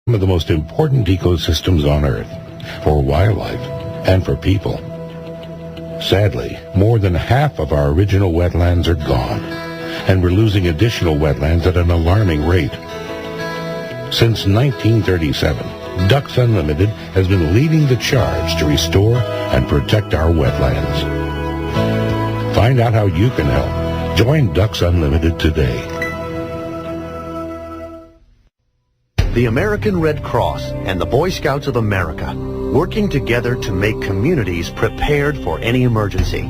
Some of the most important ecosystems on Earth, for wildlife and for people. Sadly, more than half of our original wetlands are gone, and we're losing additional wetlands at an alarming rate. Since 1937, Ducks Unlimited has been leading the charge to restore and protect our wetlands. Find out how you can help. Join Ducks Unlimited today. The American Red Cross and the Boy Scouts of America, working together to make communities prepared for any emergency.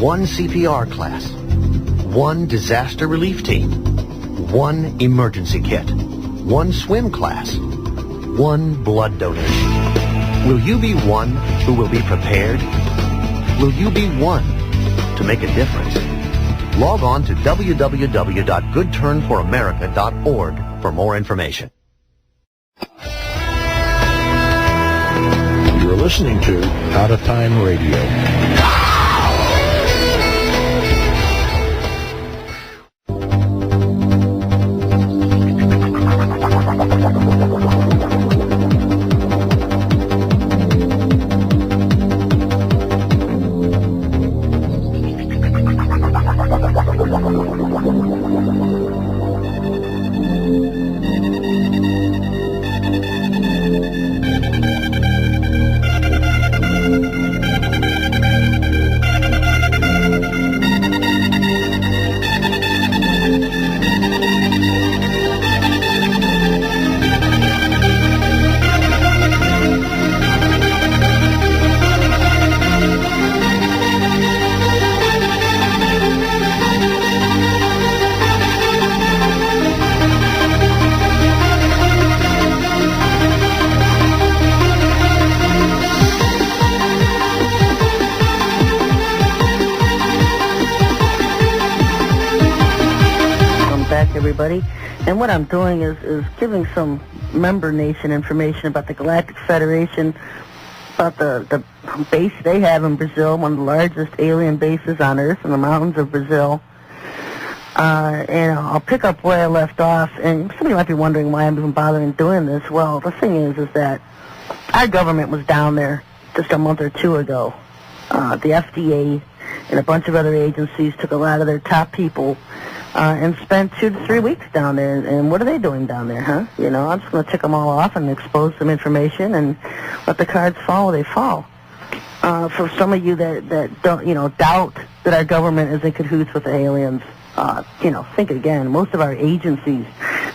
One CPR class, one disaster relief team, one emergency kit, one swim class, one blood donation. Will you be one who will be prepared? Will you be one to make a difference? Log on to www.goodturnforamerica.org for more information. You're listening to Out of Time Radio. Everybody, and what I'm doing is giving some member nation information about the Galactic Federation, about the base they have in Brazil, one of the largest alien bases on Earth in the mountains of Brazil. And I'll pick up where I left off, and somebody might be wondering why I'm even bothering doing this. Well, the thing is that our government was down there just a month or two ago. The FDA and a bunch of other agencies took a lot of their top people and spent 2 to 3 weeks down there. And what are they doing down there, huh? You know, I'm just going to tick them all off and expose some information and let the cards fall where they fall. For some of you that don't, doubt that our government is in cahoots with the aliens, think again. Most of our agencies,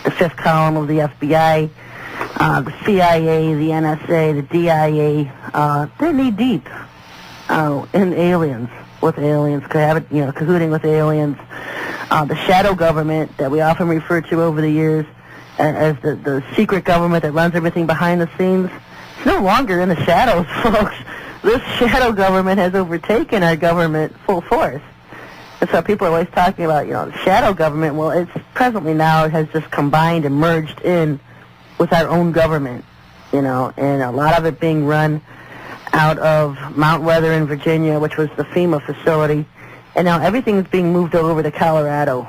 the fifth column of the FBI, the CIA, the NSA, the DIA, they're knee-deep in aliens, with aliens, cahooting with aliens. The shadow government that we often refer to over the years as the secret government that runs everything behind the scenes, it's no longer in the shadows, folks. This shadow government has overtaken our government full force. And so people are always talking about, the shadow government. Well, it's presently now, it has just combined and merged in with our own government, and a lot of it being run out of Mount Weather in Virginia, which was the FEMA facility. And now everything's being moved over to Colorado.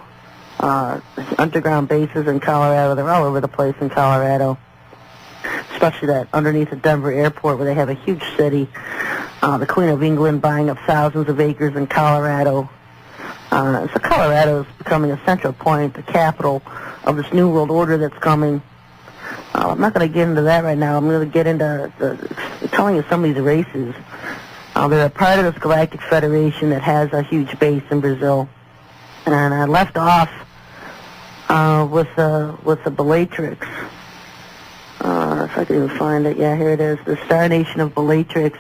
Underground bases in Colorado, they're all over the place in Colorado. Especially that underneath the Denver airport where they have a huge city. The Queen of England buying up thousands of acres in Colorado. So Colorado is becoming a central point, the capital of this New World Order that's coming. I'm not going to get into that right now. I'm going to get into telling you some of these races. They're a part of this Galactic Federation that has a huge base in Brazil. And I left off with the Bellatrix. If I can even find it. Yeah, here it is. The star nation of Bellatrix,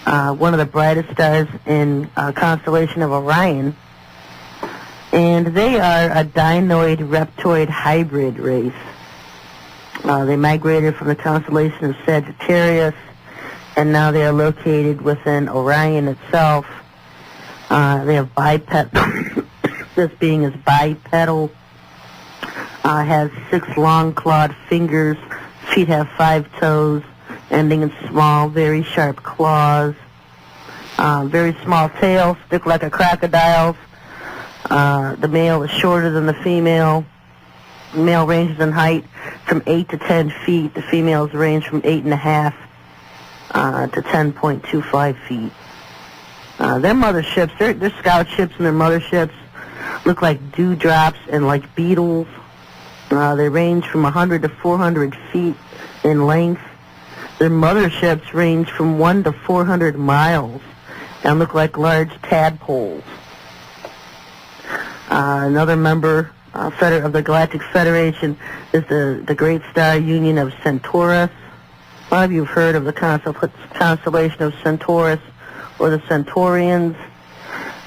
one of the brightest stars in constellation of Orion. And they are a dinoid-reptoid hybrid race. They migrated from the constellation of Sagittarius, and now they are located within Orion itself. They have bipedal, this being is bipedal, has 6 long clawed fingers, feet have 5 toes, ending in small, very sharp claws, very small tail, stick like a crocodile's. The male is shorter than the female. male ranges in height from 8 to 10 feet. The females range from 8.5 to 10.25 feet. Their motherships, their scout ships and their motherships look like dewdrops and like beetles. They range from 100 to 400 feet in length. Their motherships range from 1 to 400 miles and look like large tadpoles. Another member of the Galactic Federation is the Great Star Union of Centaurus. A lot of you have heard of the constellation of Centaurus or the Centaurians.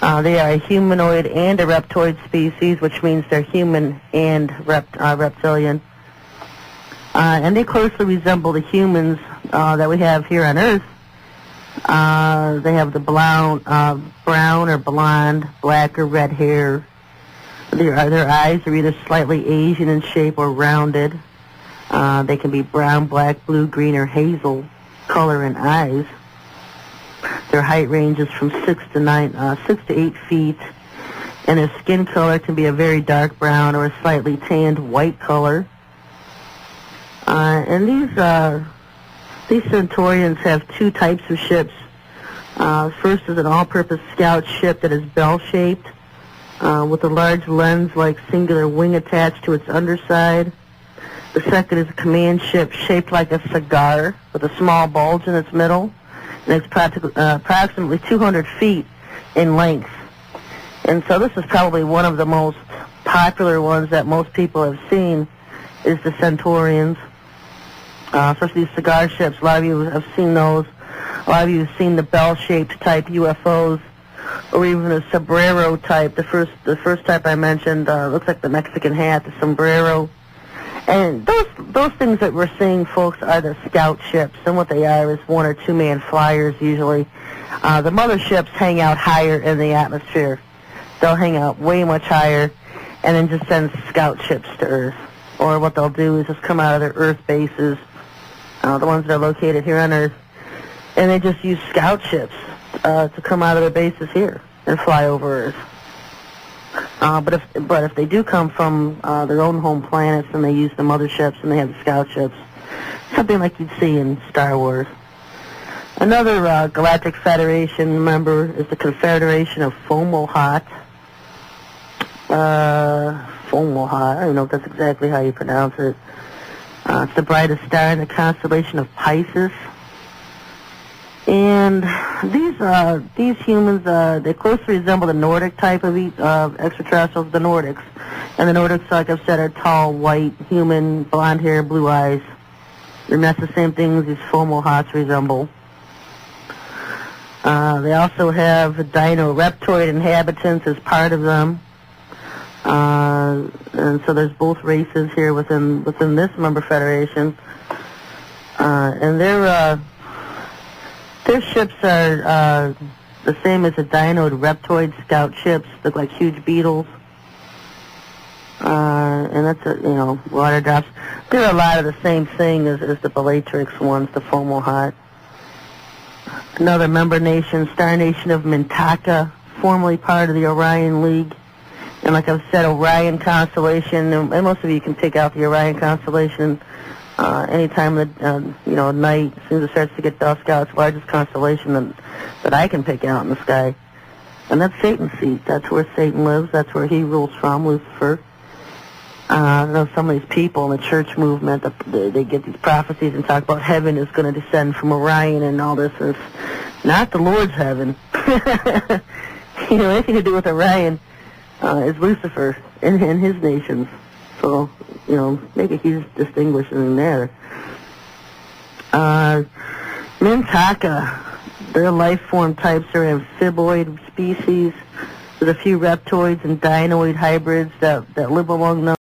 They are a humanoid and a reptoid species, which means they're human and reptilian. And they closely resemble the humans that we have here on Earth. They have the brown or blonde, black or red hair. Their eyes are either slightly Asian in shape or rounded. They can be brown, black, blue, green, or hazel color in eyes. Their height ranges from 6 to 8 feet, and their skin color can be a very dark brown or a slightly tanned white color. And these Centaurians have two types of ships. First is an all-purpose scout ship that is bell-shaped, with a large lens-like singular wing attached to its underside. The second is a command ship shaped like a cigar with a small bulge in its middle, and it's approximately 200 feet in length. And so this is probably one of the most popular ones that most people have seen, is the Centaurians. Especially these cigar ships. A lot of you have seen those. A lot of you have seen the bell-shaped type UFOs, or even the sombrero type. The first type I mentioned looks like the Mexican hat, the sombrero. And those things that we're seeing, folks, are the scout ships, and what they are is 1 or 2 man flyers usually. The motherships hang out higher in the atmosphere. They'll hang out way much higher, and then just send scout ships to Earth. Or what they'll do is just come out of their Earth bases, the ones that are located here on Earth, and they just use scout ships to come out of their bases here and fly over Earth. But if they do come from their own home planets, then they use the motherships and they have the scout ships, something like you'd see in Star Wars. Another Galactic Federation member is the Confederation of Fomalhaut. Fomalhaut, I don't know if that's exactly how you pronounce it. It's the brightest star in the constellation of Pisces. And these humans, they closely resemble the Nordic type of extraterrestrials, the Nordics. And the Nordics, like I've said, are tall, white, human, blonde hair, blue eyes. And that's the same things these Fomalhauts resemble. They also have dino-reptoid inhabitants as part of them. And so there's both races here within this member federation. And their ships are the same as the dino-reptoid scout ships, look like huge beetles. And that's, water drops. They're a lot of the same thing as the Bellatrix ones, the Fomalhaut. Another member nation, Star Nation of Mintaka, formerly part of the Orion League. And like I've said, Orion constellation, and most of you can pick out the Orion constellation any time of the, night. As soon as it starts to get dusk out, it's the largest constellation that I can pick out in the sky. And that's Satan's seat. That's where Satan lives. That's where he rules from, Lucifer. I know some of these people in the church movement, they get these prophecies and talk about heaven is going to descend from Orion and all this. It's not the Lord's heaven. Anything to do with Orion is Lucifer and his nations. So, maybe he's distinguishing there. Mintaka, their life form types are amphiboid species. There's a few reptoids and dinoid hybrids that live among them.